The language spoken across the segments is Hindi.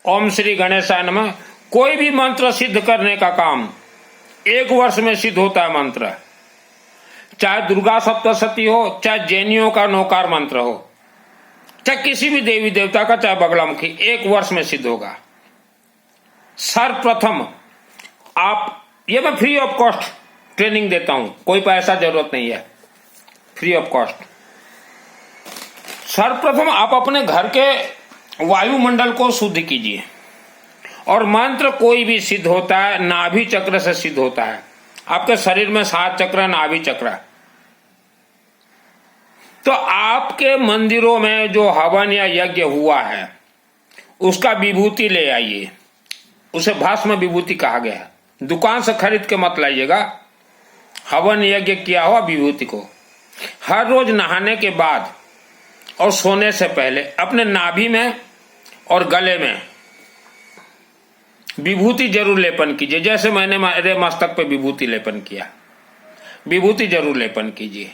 ओम श्री गणेशाय नमः। कोई भी मंत्र सिद्ध करने का काम 1 वर्ष में सिद्ध होता है मंत्र, चाहे दुर्गा सप्तशती हो, चाहे जैनियों का नौकार मंत्र हो, चाहे किसी भी देवी देवता का, चाहे बगलामुखी, 1 वर्ष में सिद्ध होगा। सर्वप्रथम आप, ये मैं फ्री ऑफ कॉस्ट ट्रेनिंग देता हूं, कोई पैसा जरूरत नहीं है, फ्री ऑफ कॉस्ट। सर्वप्रथम आप अपने घर के वायुमंडल को शुद्ध कीजिए, और मंत्र कोई भी सिद्ध होता है नाभि चक्र से सिद्ध होता है। आपके शरीर में 7 चक्र, नाभि चक्र। तो आपके मंदिरों में जो हवन या यज्ञ हुआ है उसका विभूति ले आइए, उसे भस्म विभूति कहा गया है। दुकान से खरीद के मत लाइएगा, हवन यज्ञ किया हुआ विभूति को हर रोज नहाने के बाद और सोने से पहले अपने नाभि में और गले में विभूति जरूर लेपन कीजिए। जैसे मैंने मेरे मस्तक पे विभूति लेपन किया, विभूति जरूर लेपन कीजिए।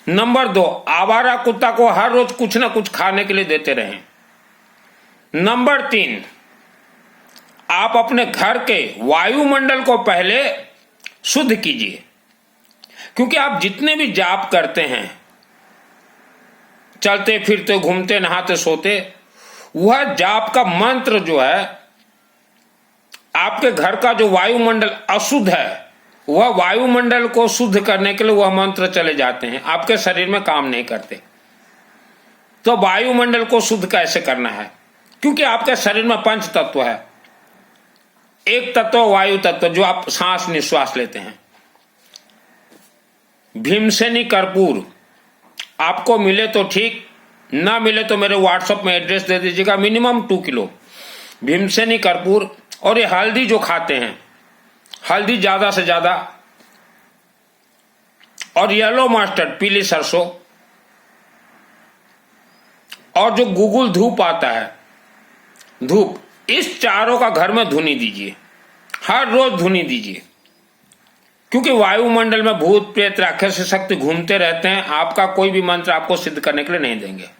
नंबर 2, आवारा कुत्ता को हर रोज कुछ ना कुछ खाने के लिए देते रहें। नंबर 3, आप अपने घर के वायुमंडल को पहले शुद्ध कीजिए, क्योंकि आप जितने भी जाप करते हैं, चलते फिरते, घूमते, नहाते, सोते, वह जाप का मंत्र जो है, आपके घर का जो वायुमंडल अशुद्ध है, वह वायुमंडल को शुद्ध करने के लिए वह मंत्र चले जाते हैं, आपके शरीर में काम नहीं करते। तो वायुमंडल को शुद्ध कैसे करना है? क्योंकि आपके शरीर में 5 तत्व है। एक तत्व वायु तत्व, जो आप सांस निश्वास लेते हैं। भीमसेनी कर्पूर आपको मिले तो ठीक, ना मिले तो मेरे व्हाट्सएप में एड्रेस दे दीजिएगा। मिनिमम 2 किलो भीमसेनी कर्पूर। और ये हल्दी जो खाते हैं, हल्दी ज्यादा से ज्यादा, और येलो मस्टर्ड, पीली सरसों, और जो गूगल धूप आता है, धूप, इस चारों का घर में धुनी दीजिए, हर रोज धुनी दीजिए। क्योंकि वायुमंडल में भूत प्रेत राक्षस शक्ति घूमते रहते हैं, आपका कोई भी मंत्र आपको सिद्ध करने के लिए नहीं देंगे।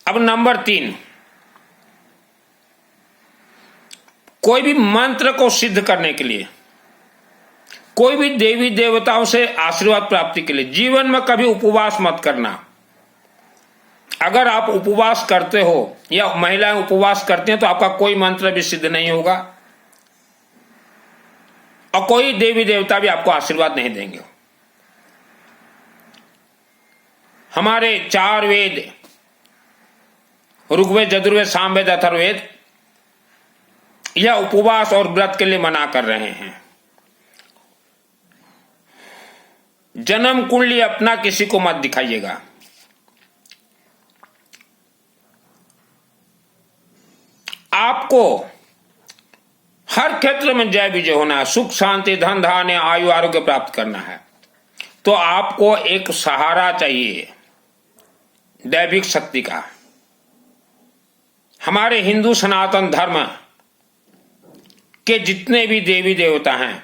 अब नंबर 3, कोई भी मंत्र को सिद्ध करने के लिए, कोई भी देवी देवताओं से आशीर्वाद प्राप्ति के लिए जीवन में कभी उपवास मत करना। अगर आप उपवास करते हो या महिलाएं उपवास करती हैं तो आपका कोई मंत्र भी सिद्ध नहीं होगा, और कोई देवी देवता भी आपको आशीर्वाद नहीं देंगे। हमारे 4 वेद, ऋग्वेद, यजुर्वेद, सामवेद, अथर्ववेद, यह उपवास और व्रत के लिए मना कर रहे हैं। जन्म कुंडली अपना किसी को मत दिखाइएगा। आपको हर क्षेत्र में जय विजय होना है, सुख शांति, धन धान्य, आयु आरोग्य प्राप्त करना है। तो आपको एक सहारा चाहिए दैविक शक्ति का। हमारे हिंदू सनातन धर्म के जितने भी देवी देवता हैं,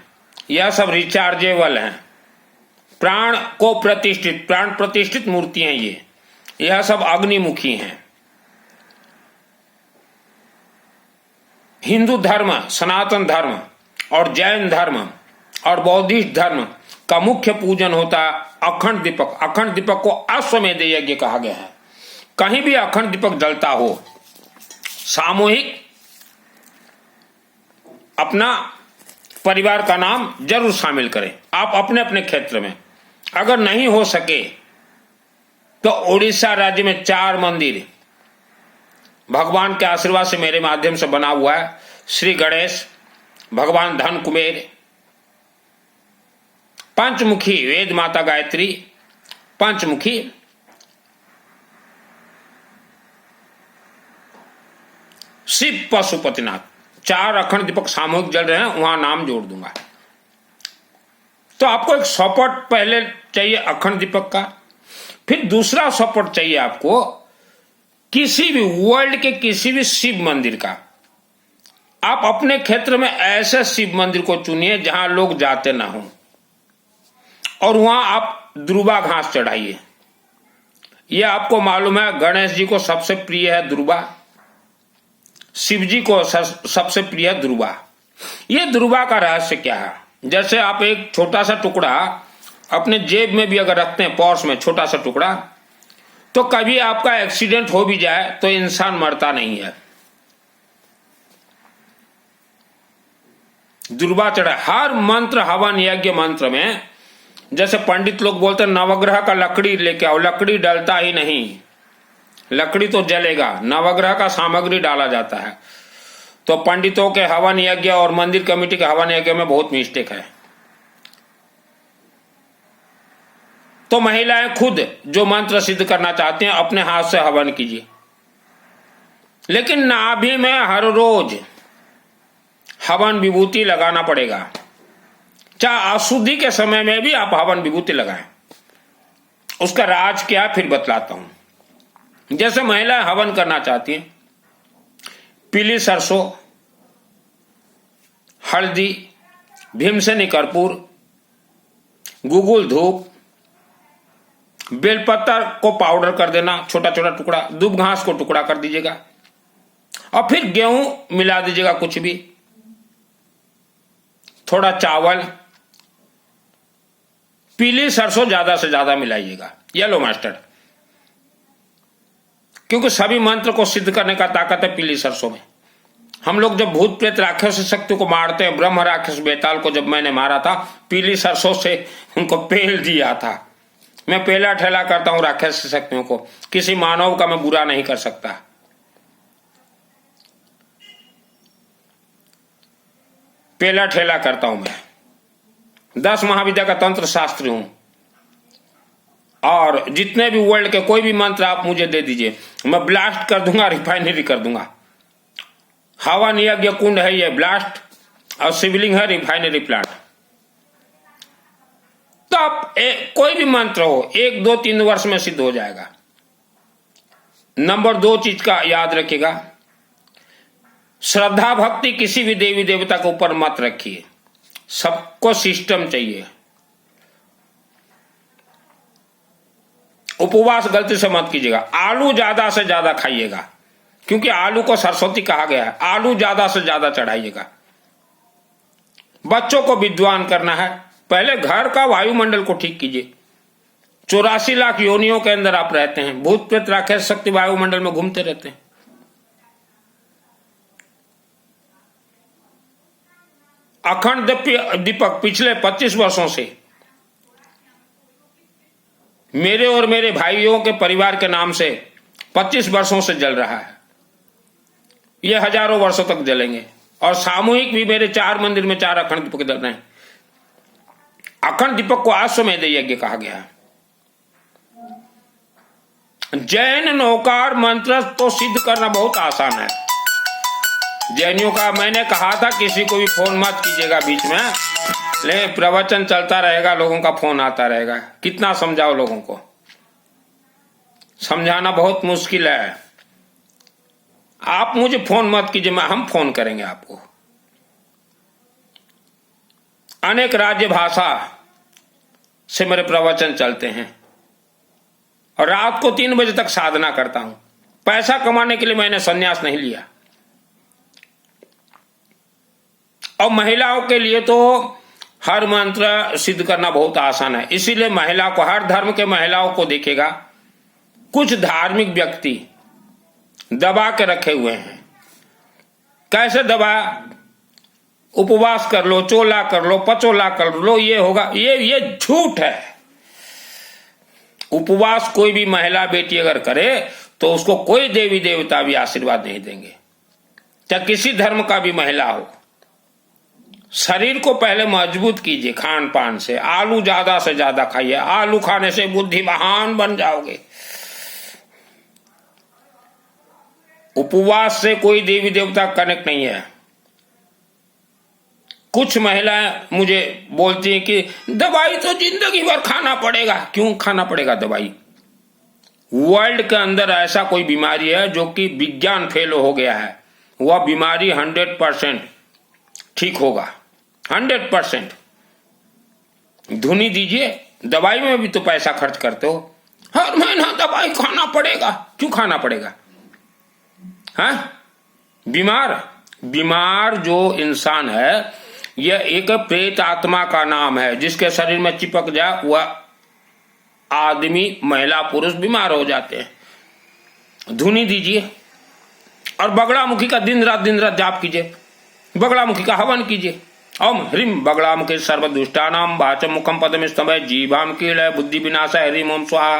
यह सब रिचार्जेबल हैं, प्राण प्रतिष्ठित मूर्ति हैं। यह सब अग्निमुखी हैं। हिंदू धर्म, सनातन धर्म और जैन धर्म और बौद्धिस्ट धर्म का मुख्य पूजन होता है अखंड दीपक। अखंड दीपक को अश्वमेध यज्ञ कहा गया है। कहीं भी अखंड दीपक जलता हो, सामूहिक अपना परिवार का नाम जरूर शामिल करें। आप अपने अपने क्षेत्र में, अगर नहीं हो सके तो उड़ीसा राज्य में 4 मंदिर भगवान के आशीर्वाद से मेरे माध्यम से बना हुआ है। श्री गणेश, भगवान धन कुबेर, पंचमुखी वेद माता गायत्री, पंचमुखी शिव पशुपतिनाथ। 4 अखंड दीपक सामूहिक जल रहे हैं, वहां नाम जोड़ दूंगा। तो आपको एक सपोर्ट पहले चाहिए अखंड दीपक का, फिर दूसरा सपोर्ट चाहिए आपको किसी भी वर्ल्ड के किसी भी शिव मंदिर का। आप अपने क्षेत्र में ऐसे शिव मंदिर को चुनिए जहां लोग जाते ना हो, और वहां आप दुर्वा घास चढ़ाइए। यह आपको मालूम है गणेश जी को सबसे प्रिय है दुर्वा। शिव जी को सबसे प्रिय दुर्वा। ये दुर्वा का रहस्य क्या है? जैसे आप एक छोटा सा टुकड़ा अपने जेब में भी अगर रखते हैं, पर्स में छोटा सा टुकड़ा, तो कभी आपका एक्सीडेंट हो भी जाए तो इंसान मरता नहीं है। दुर्वा चढ़ा हर मंत्र, हवन यज्ञ मंत्र में, जैसे पंडित लोग बोलते हैं नवग्रह का लकड़ी लेके आओ, लकड़ी डलता ही नहीं, लकड़ी तो जलेगा, नवग्रह का सामग्री डाला जाता है। तो पंडितों के हवन यज्ञ और मंदिर कमेटी के हवन यज्ञ में बहुत मिस्टेक है। तो महिलाएं खुद जो मंत्र सिद्ध करना चाहती हैं अपने हाथ से हवन कीजिए, लेकिन नाभि में हर रोज हवन विभूति लगाना पड़ेगा। चाहे अशुद्धि के समय में भी आप हवन विभूति लगाएं। उसका राज क्या फिर बतलाता हूं। जैसे महिलाएं हवन करना चाहती हैं, पीली सरसों, हल्दी, भीमसेनी कर्पूर, गुगुल धूप, बेलपत्ता को पाउडर कर देना, छोटा छोटा टुकड़ा, दूब घास को टुकड़ा कर दीजिएगा, और फिर गेहूं मिला दीजिएगा, कुछ भी, थोड़ा चावल, पीली सरसों ज्यादा से ज्यादा मिलाइएगा, येलो मस्टर्ड, क्योंकि सभी मंत्र को सिद्ध करने का ताकत है पीली सरसों में। हम लोग जब भूत प्रेत राक्षस शक्ति को मारते हैं, ब्रह्म राक्षस बेताल को जब मैंने मारा था, पीली सरसों से उनको पेल दिया था। मैं पेला ठेला करता हूं राक्षस शक्तियों को, किसी मानव का मैं बुरा नहीं कर सकता। पेला ठेला करता हूं मैं। 10 महाविद्या का तंत्र शास्त्री हूं, और जितने भी वर्ल्ड के कोई भी मंत्र आप मुझे दे दीजिए, मैं ब्लास्ट कर दूंगा, रिफाइनरी कर दूंगा। हवन यज्ञ कुंड है ये ब्लास्ट, और शिवलिंग है रिफाइनरी प्लांट। तो आप कोई भी मंत्र हो 1, 2, 3 वर्ष में सिद्ध हो जाएगा। नंबर 2 चीज का याद रखिएगा, श्रद्धा भक्ति किसी भी देवी देवता के ऊपर मत रखिए, सबको सिस्टम चाहिए। उपवास गलती से मत कीजिएगा। आलू ज्यादा से ज्यादा खाइएगा, क्योंकि आलू को सरस्वती कहा गया है। आलू ज्यादा से ज्यादा चढ़ाइएगा। बच्चों को विद्वान करना है, पहले घर का वायुमंडल को ठीक कीजिए। 84 लाख योनियों के अंदर आप रहते हैं, भूत प्रेत राक्षस शक्ति वायुमंडल में घूमते रहते हैं। अखंड दीपक पिछले 25 वर्षों से मेरे और मेरे भाइयों के परिवार के नाम से 25 वर्षों से जल रहा है। ये हजारों वर्षों तक जलेंगे। और सामूहिक भी मेरे 4 मंदिर में 4 अखंड दीपक जल रहे हैं। अखंड दीपक को अश्वमेध यज्ञ कहा गया है। जैन नौकार मंत्र तो सिद्ध करना बहुत आसान है। जैनियों का मैंने कहा था किसी को भी फोन मत कीजिएगा बीच में, लेकिन प्रवचन चलता रहेगा, लोगों का फोन आता रहेगा। कितना समझाओ लोगों को, समझाना बहुत मुश्किल है। आप मुझे फोन मत कीजिए, हम फोन करेंगे आपको। अनेक राज्य भाषा से मेरे प्रवचन चलते हैं, और रात को 3 बजे तक साधना करता हूं। पैसा कमाने के लिए मैंने संन्यास नहीं लिया। और महिलाओं के लिए तो हर मंत्र सिद्ध करना बहुत आसान है। इसीलिए महिला को, हर धर्म के महिलाओं को देखेगा, कुछ धार्मिक व्यक्ति दबा के रखे हुए हैं। कैसे दबा? उपवास कर लो, चोला कर लो, पचोला कर लो, ये होगा। ये झूठ है। उपवास कोई भी महिला बेटी अगर करे तो उसको कोई देवी देवता भी आशीर्वाद नहीं देंगे, चाहे किसी धर्म का भी महिला हो। शरीर को पहले मजबूत कीजिए खान पान से। आलू ज्यादा से ज्यादा खाइए। आलू खाने से बुद्धिमान बन जाओगे। उपवास से कोई देवी देवता कनेक्ट नहीं है। कुछ महिलाएं मुझे बोलती हैं कि दवाई तो जिंदगी भर खाना पड़ेगा। क्यों खाना पड़ेगा दवाई? वर्ल्ड के अंदर ऐसा कोई बीमारी है जो कि विज्ञान फेल हो गया है, वह बीमारी 100% ठीक होगा। 100%। धुनी दीजिए। दवाई में भी तो पैसा खर्च करते हो। हर महीना दवाई खाना पड़ेगा। क्यों खाना पड़ेगा? हाँ, बीमार जो इंसान है यह एक प्रेत आत्मा का नाम है, जिसके शरीर में चिपक जाए वह आदमी महिला पुरुष बीमार हो जाते हैं। धुनी दीजिए और बगड़ामुखी का दिन रात जाप कीजिए, बगड़ामुखी का हवन कीजिए। ओम ह्रीम बगड़ामुखी सर्वदुष्टानाम वाचम मुखम पदम स्तंभय जीवाम कीलय बुद्धि विनाशाय ह्रीम ओम स्वाहा।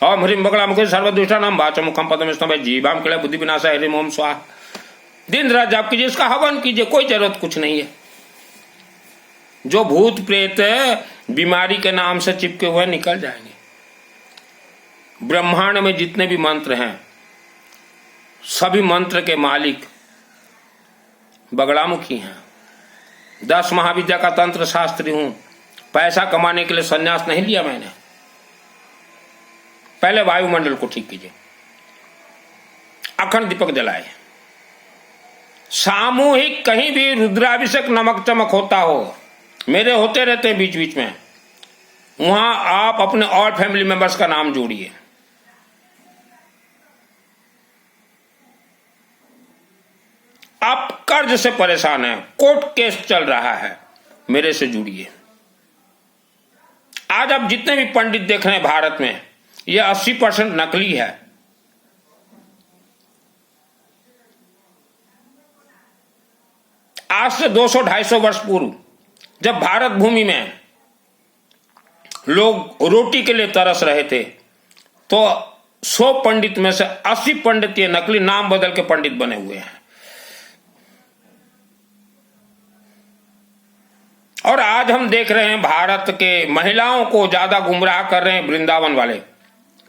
ओम ह्रीम बगड़ामुखी सर्वदुष्टानाम वाचम मुखम पदम स्तंभय जीवाम कीलय बुद्धि विनाशाय ह्रीम ओम स्वाहा। दिन रात जाप कीजिए, इसका हवन कीजिए, कोई जरूरत कुछ नहीं है। जो भूत प्रेत बीमारी के नाम से चिपके हुए निकल जाएंगे। ब्रह्मांड में जितने भी मंत्र हैं सभी मंत्र के मालिक बगड़ामुखी हैं। 10 महाविद्या का तंत्र शास्त्री हूं। पैसा कमाने के लिए संन्यास नहीं लिया मैंने। पहले वायुमंडल को ठीक कीजिए, अखंड दीपक जलाए। सामूहिक कहीं भी रुद्राभिषेक नमक चमक होता हो, मेरे होते रहते हैं बीच बीच में, वहां आप अपने और फैमिली मेंबर्स का नाम जोड़िए। आप कर्ज से परेशान हैं, कोर्ट केस चल रहा है, मेरे से जुड़िए। आज आप जितने भी पंडित देख रहे हैं भारत में, यह 80% नकली है। आज से 200-250 वर्ष पूर्व जब भारत भूमि में लोग रोटी के लिए तरस रहे थे, तो 100 पंडित में से 80 पंडित ये नकली नाम बदल के पंडित बने हुए हैं। और आज हम देख रहे हैं भारत के महिलाओं को ज्यादा गुमराह कर रहे हैं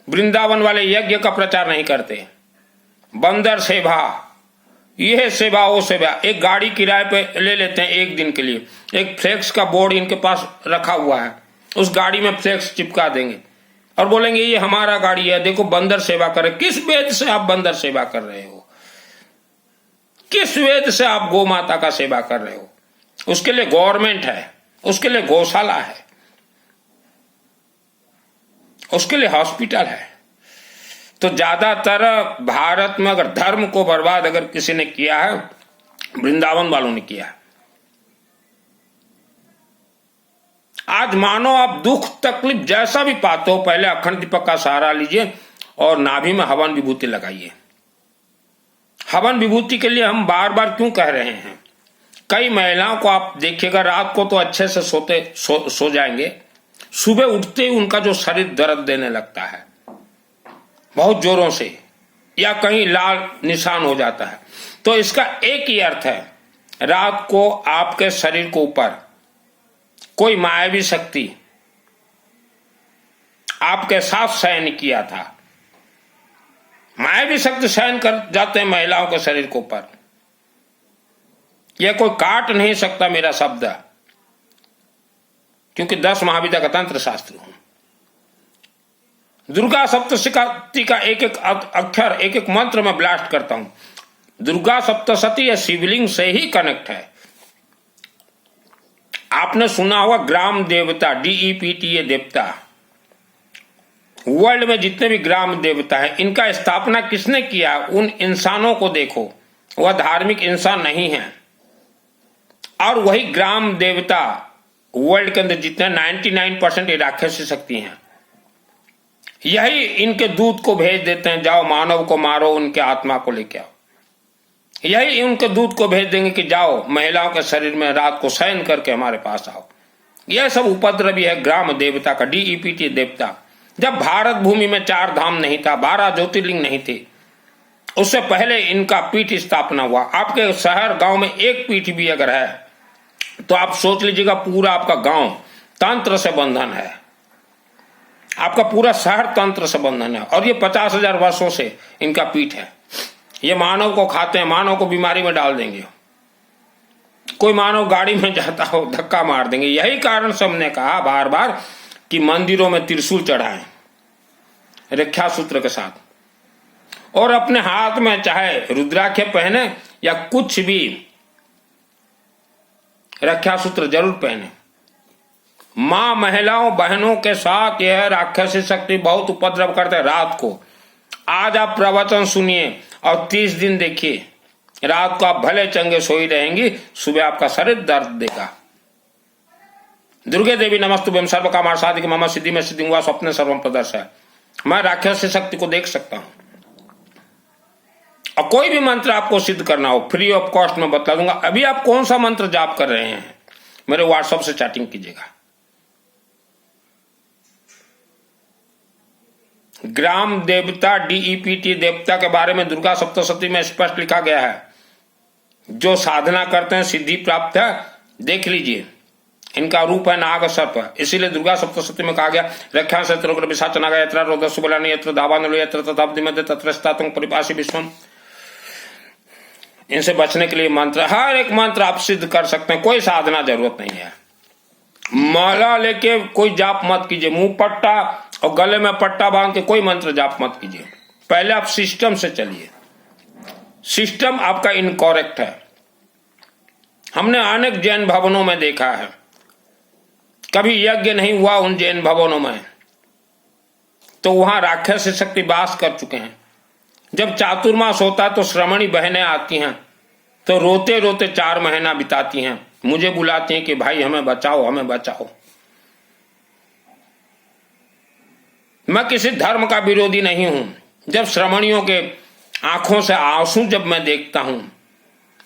वृंदावन वाले यज्ञ का प्रचार नहीं करते। बंदर सेवा, यह सेवा वो सेवा। एक गाड़ी किराए पे ले लेते हैं एक दिन के लिए, एक फ्लेक्स का बोर्ड इनके पास रखा हुआ है, उस गाड़ी में फ्लेक्स चिपका देंगे और बोलेंगे ये हमारा गाड़ी है, देखो बंदर सेवा करे। किस वेद से आप बंदर सेवा कर रहे हो? किस वेद से आप गौ माता का सेवा कर रहे हो? उसके लिए गवर्नमेंट है, उसके लिए गौशाला है, उसके लिए हॉस्पिटल है। तो ज्यादातर भारत में अगर धर्म को बर्बाद अगर किसी ने किया है, वृंदावन वालों ने किया है। आज मानो आप दुख तकलीफ जैसा भी पाते हो, पहले अखंड दीपक का सहारा लीजिए और नाभि में हवन विभूति लगाइए। हवन विभूति के लिए हम बार बार क्यों कह रहे हैं? कई महिलाओं को आप देखिएगा, रात को तो अच्छे से सो जाएंगे, सुबह उठते ही उनका जो शरीर दर्द देने लगता है बहुत जोरों से, या कहीं लाल निशान हो जाता है। तो इसका एक ही अर्थ है, रात को आपके शरीर के ऊपर कोई मायावी शक्ति आपके साथ शयन किया था। मायावी शक्ति शयन कर जाते हैं महिलाओं के शरीर के ऊपर। यह कोई काट नहीं सकता मेरा शब्द, क्योंकि 10 महाविद्या का तंत्र शास्त्री हूं। दुर्गा सप्तशती का एक एक अक्षर, एक एक मंत्र में ब्लास्ट करता हूं। दुर्गा सप्तशती शिवलिंग से ही कनेक्ट है। आपने सुना होगा ग्राम देवता, DEPTA देवता। वर्ल्ड में जितने भी ग्राम देवता है, इनका स्थापना किसने किया? उन इंसानों को देखो, वह धार्मिक इंसान नहीं है। और वही ग्राम देवता वर्ल्ड के अंदर जितने 99% राक्षसी शक्ति हैं, यही इनके दूत को भेज देते हैं, जाओ मानव को मारो, उनके आत्मा को लेके आओ। यही उनके दूत को भेज देंगे कि जाओ महिलाओं के शरीर में रात को शयन करके हमारे पास आओ। यह सब उपद्रवी है ग्राम देवता का, DEPTA देवता। जब भारत भूमि में 4 धाम नहीं था, 12 ज्योतिर्लिंग नहीं थे, उससे पहले इनका पीठ स्थापना हुआ। आपके शहर गांव में एक पीठ भी अगर है तो आप सोच लीजिएगा पूरा आपका गांव तंत्र से बंधन है, आपका पूरा शहर तंत्र से बंधन है। और ये 50,000 वर्षों से इनका पीठ है। ये मानव को खाते हैं, मानव को बीमारी में डाल देंगे। कोई मानव गाड़ी में जाता हो धक्का मार देंगे। यही कारण से हमने कहा बार बार कि मंदिरों में त्रिशूल चढ़ाएं रक्षा सूत्र के साथ, और अपने हाथ में चाहे रुद्राक्ष पहने या कुछ भी, रक्षा सूत्र जरूर पहने। मां महिलाओं बहनों के साथ यह राक्षसी शक्ति बहुत उपद्रव करते हैं रात को। आज आप प्रवचन सुनिए और 30 दिन देखिए, रात को आप भले चंगे सोई रहेंगी, सुबह आपका शरीर दर्द देगा। दुर्गे देवी नमस्तुभ्यं सर्व कामार्थ साधिके मम सिद्धि में सिद्धि हुआ स्वप्न सर्वम प्रदर्शय। मैं राक्षस शक्ति को देख सकता हूं। और कोई भी मंत्र आपको सिद्ध करना हो, फ्री ऑफ कॉस्ट में बता दूंगा। अभी आप कौन सा मंत्र जाप कर रहे हैं, मेरे व्हाट्सएप से चैटिंग कीजिएगा। ग्राम देवता DEPT देवता के बारे में दुर्गा सप्तशती में स्पष्ट लिखा गया है। जो साधना करते हैं सिद्धि प्राप्त है। देख लीजिए, इनका रूप है नाग सर्प, इसीलिए दुर्गा सप्तशती में कहा गया रक्षा शत्रु विशाचनाग यत्र रोद सुबलानि यत्र धावानुल यत्र तथाब्धि मध्य तत्र स्तातुं परिपाशी विश्वम। इनसे बचने के लिए मंत्र, हर एक मंत्र आप सिद्ध कर सकते हैं, कोई साधना जरूरत नहीं है। माला लेके कोई जाप मत कीजिए, मुंह पट्टा और गले में पट्टा बांध के कोई मंत्र जाप मत कीजिए। पहले आप सिस्टम से चलिए। सिस्टम आपका इनकॉरेक्ट है। हमने अनेक जैन भवनों में देखा है, कभी यज्ञ नहीं हुआ उन जैन भवनों में, तो वहां राक्षस शक्ति वास कर चुके हैं। जब चातुर्मास होता है तो श्रमणी बहनें आती हैं, तो रोते रोते 4 महीना बिताती हैं, मुझे बुलाती हैं कि भाई हमें बचाओ, हमें बचाओ। मैं किसी धर्म का विरोधी नहीं हूं। जब श्रमणियों के आंखों से आंसू जब मैं देखता हूं,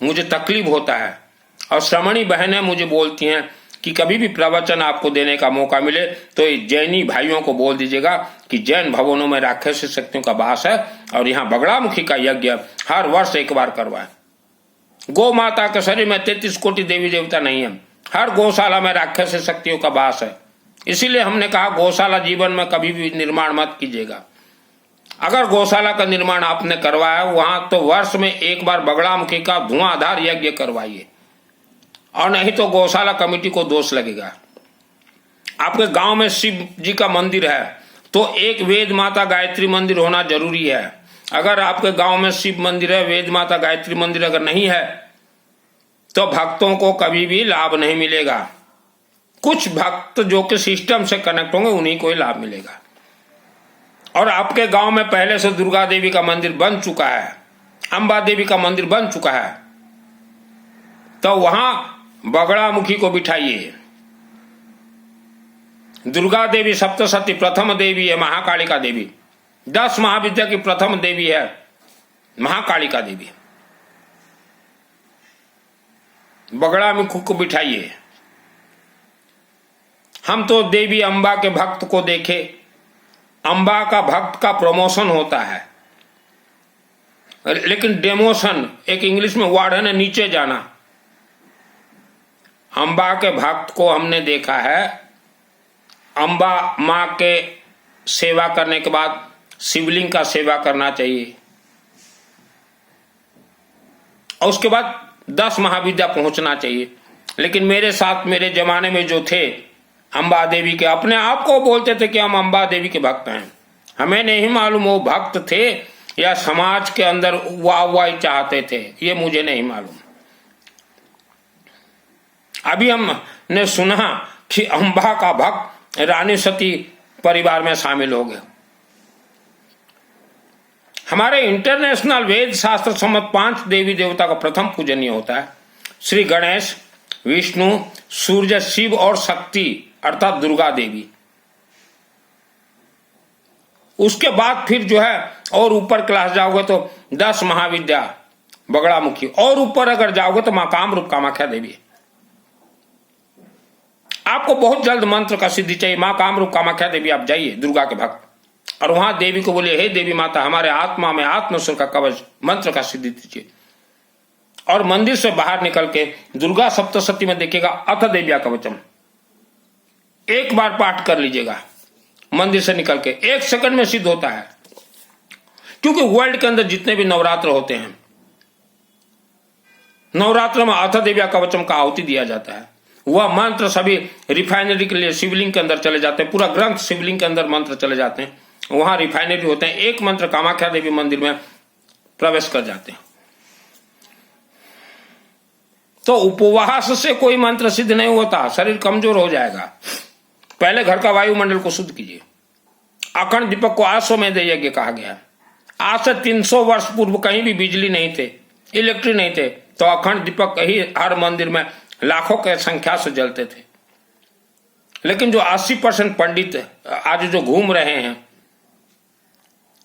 मुझे तकलीफ होता है। और श्रमणी बहनें मुझे बोलती हैं कि कभी भी प्रवचन आपको देने का मौका मिले तो जैनी भाइयों को बोल दीजिएगा कि जैन भवनों में राक्षसी शक्तियों का वास है और यहाँ बगड़ामुखी का यज्ञ हर वर्ष एक बार करवाएं। गौ माता के शरीर में 33 कोटि देवी देवता नहीं है, हर गौशाला में राक्षसी शक्तियों का वास है। इसीलिए हमने कहा गौशाला जीवन में कभी भी निर्माण मत कीजिएगा। अगर गौशाला का निर्माण आपने करवाया वहां, तो वर्ष में एक बार बगड़ामुखी का धुआंधार यज्ञ करवाइए, और नहीं तो गौशाला कमेटी को दोष लगेगा। आपके गांव में शिव जी का मंदिर है तो एक वेद माता गायत्री मंदिर होना जरूरी है। अगर आपके गांव में शिव मंदिर है, वेद माता गायत्री मंदिर अगर नहीं है, तो भक्तों को कभी भी लाभ नहीं मिलेगा। कुछ भक्त जो कि सिस्टम से कनेक्ट होंगे उन्हीं को ही लाभ मिलेगा। और आपके गांव में पहले से दुर्गा देवी का मंदिर बन चुका है, अंबा देवी का मंदिर बन चुका है, तो वहां बगड़ामुखी को बिठाइए। दुर्गा देवी सप्तशती प्रथम देवी है, महाकालिका देवी 10 महाविद्या की प्रथम देवी है, महाकालिका देवी। बगड़ामुखी को बिठाइए। हम तो देवी अंबा के भक्त को देखे, अंबा का भक्त का प्रमोशन होता है, लेकिन डेमोशन एक इंग्लिश में वर्ड है ना, नीचे जाना। अंबा के भक्त को हमने देखा है, अंबा मां के सेवा करने के बाद शिवलिंग का सेवा करना चाहिए, और उसके बाद 10 महाविद्या पहुंचना चाहिए। लेकिन मेरे साथ मेरे जमाने में जो थे अंबा देवी के, अपने आप को बोलते थे कि हम अंबा देवी के भक्त हैं। हमें नहीं मालूम वो भक्त थे या समाज के अंदर वाह चाहते थे, ये मुझे नहीं मालूम। अभी हमने सुना कि अंबा का भक्त रानी सती परिवार में शामिल हो गए। हमारे इंटरनेशनल वेद शास्त्र सम्मत 5 देवी देवता का प्रथम पूजनीय होता है श्री गणेश, विष्णु, सूर्य, शिव और शक्ति अर्थात दुर्गा देवी। उसके बाद फिर जो है और ऊपर क्लास जाओगे तो 10 महाविद्या बगड़ामुखी, और ऊपर अगर जाओगे तो मां कामरूप कामाख्या देवी। आपको बहुत जल्द मंत्र का सिद्धि चाहिए, मां कामरूप कामाख्या देवी आप जाइए दुर्गा के भक्त, और वहां देवी को बोलिए हे देवी माता हमारे आत्मा में आत्मस्वर का कवच मंत्र का सिद्धि दीजिए। और मंदिर से बाहर निकल के दुर्गा सप्तशती में देखिएगा अथ देव्या कवचम, एक बार पाठ कर लीजिएगा। मंदिर से निकल के 1 सेकंड में सिद्ध होता है, क्योंकि वर्ल्ड के अंदर जितने भी नवरात्र होते हैं, नवरात्र में अथ देव्या कवचम का आहुति दिया जाता है। वह मंत्र सभी रिफाइनरी के लिए शिवलिंग के अंदर चले जाते हैं, पूरा ग्रंथ शिवलिंग के अंदर मंत्र चले जाते हैं, वहां रिफाइनरी होते हैं, एक मंत्र कामाख्या देवी मंदिर में प्रवेश कर जाते हैं। तो उपवास से कोई मंत्र सिद्ध नहीं होता, शरीर कमजोर हो जाएगा। पहले घर का वायुमंडल को शुद्ध कीजिए। अखंड दीपक को 800 में यज्ञ कहा गया। आज से 300 वर्ष पूर्व कहीं भी बिजली नहीं थे, इलेक्ट्रिक नहीं थे तो अखंड दीपक ही हर मंदिर में लाखों के संख्या से जलते थे। लेकिन जो 80% पंडित आज जो घूम रहे हैं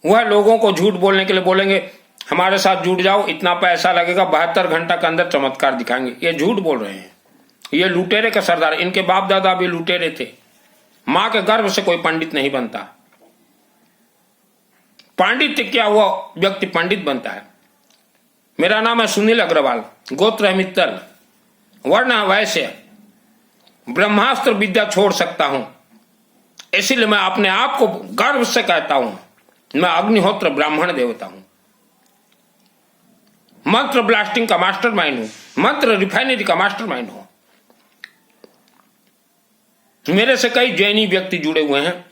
वह लोगों को झूठ बोलने के लिए बोलेंगे हमारे साथ जुड़ जाओ, इतना पैसा लगेगा, 72 घंटा के अंदर चमत्कार दिखाएंगे। ये झूठ बोल रहे हैं, ये लुटेरे के सरदार। इनके बाप दादा भी लुटेरे थे। मां के गर्भ से कोई पंडित नहीं बनता। पांडित्य क्या हुआ व्यक्ति पंडित बनता है। मेरा नाम है सुनील अग्रवाल, गोत्र है मित्तल, वर्ण है वैश्य, ब्रह्मास्त्र विद्या छोड़ सकता हूं, इसीलिए मैं अपने आप को गर्व से कहता हूं मैं अग्निहोत्र ब्राह्मण देवता हूं। मंत्र ब्लास्टिंग का मास्टरमाइंड हूं, मंत्र रिफाइनरी का मास्टरमाइंड हूं। मेरे से कई जैनी व्यक्ति जुड़े हुए हैं।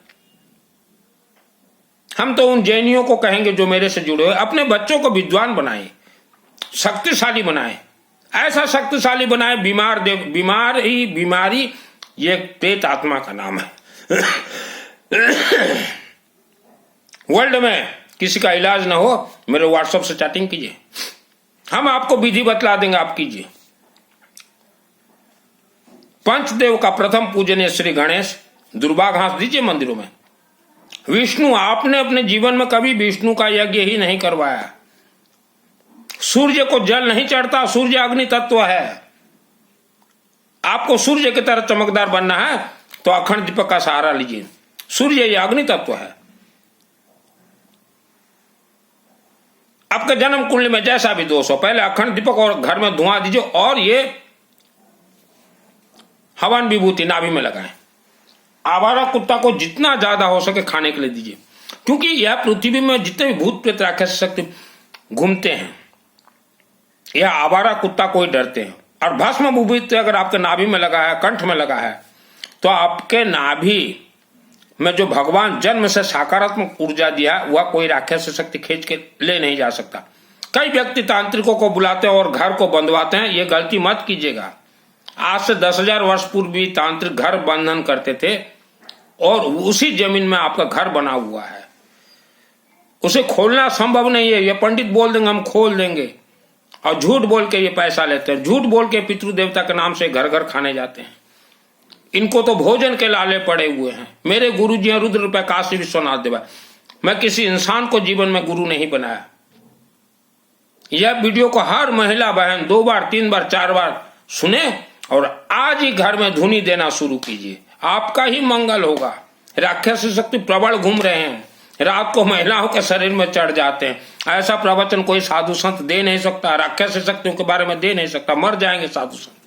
हम तो उन जैनियों को कहेंगे जो मेरे से जुड़े हुए, अपने बच्चों को विद्वान बनाए, शक्तिशाली बनाए, ऐसा शक्तिशाली बनाए बीमारी ये प्रेत आत्मा का नाम है। वर्ल्ड में किसी का इलाज ना हो, मेरे व्हाट्सएप से चैटिंग कीजिए, हम आपको विधि बतला देंगे, आप कीजिए। पंचदेव का प्रथम पूजनीय श्री गणेश, दुर्वा घास दीजिए मंदिरों में। विष्णु, आपने अपने जीवन में कभी विष्णु का यज्ञ ही नहीं करवाया। सूर्य को जल नहीं चढ़ता, सूर्य अग्नि तत्व है। आपको सूर्य की तरह चमकदार बनना है तो अखंड दीपक का सहारा लीजिए। सूर्य ये अग्नि तत्व है। आपके जन्म कुंडली में जैसा भी दोष हो, पहले अखंड दीपक और घर में धुआं दीजिए और ये हवन विभूति नाभि में लगाएं। आवारा कुत्ता को जितना ज्यादा हो सके खाने के लिए दीजिए, क्योंकि यह पृथ्वी में जितने भी भूत प्रेत राक्षस शक्ति घूमते हैं, यह आवारा कुत्ता को ही डरते हैं। और भस्म विभूति अगर आपके नाभि में लगा है, कंठ में लगा है, तो आपके नाभि में जो भगवान जन्म से सकारात्मक ऊर्जा दिया वह कोई राक्षस शक्ति खींच के ले नहीं जा सकता। कई व्यक्ति तांत्रिकों को बुलाते हैं और घर को बंधवाते हैं, यह गलती मत कीजिएगा। आज से 10,000 वर्ष पूर्व भी तांत्रिक घर बंधन करते थे और उसी जमीन में आपका घर बना हुआ है, उसे खोलना संभव नहीं है। ये पंडित बोल देंगे हम खोल देंगे, और झूठ बोल के ये पैसा लेते हैं, झूठ बोल के पितृ देवता के नाम से घर घर खाने जाते हैं। इनको तो भोजन के लाले पड़े हुए हैं। मेरे गुरु जी हैं रुद्र पे काशी विश्वनाथ देवा। मैं किसी इंसान को जीवन में गुरु नहीं बनाया। यह वीडियो को हर महिला बहन 2 बार 3 बार 4 बार सुने और आज ही घर में धुनी देना शुरू कीजिए, आपका ही मंगल होगा। राक्षस शक्ति प्रबल घूम रहे हैं, रात को महिलाओं के शरीर में चढ़ जाते हैं। ऐसा प्रवचन कोई साधु संत दे नहीं सकता, राक्षस शक्तियों के बारे में दे नहीं सकता, मर जाएंगे साधु संत।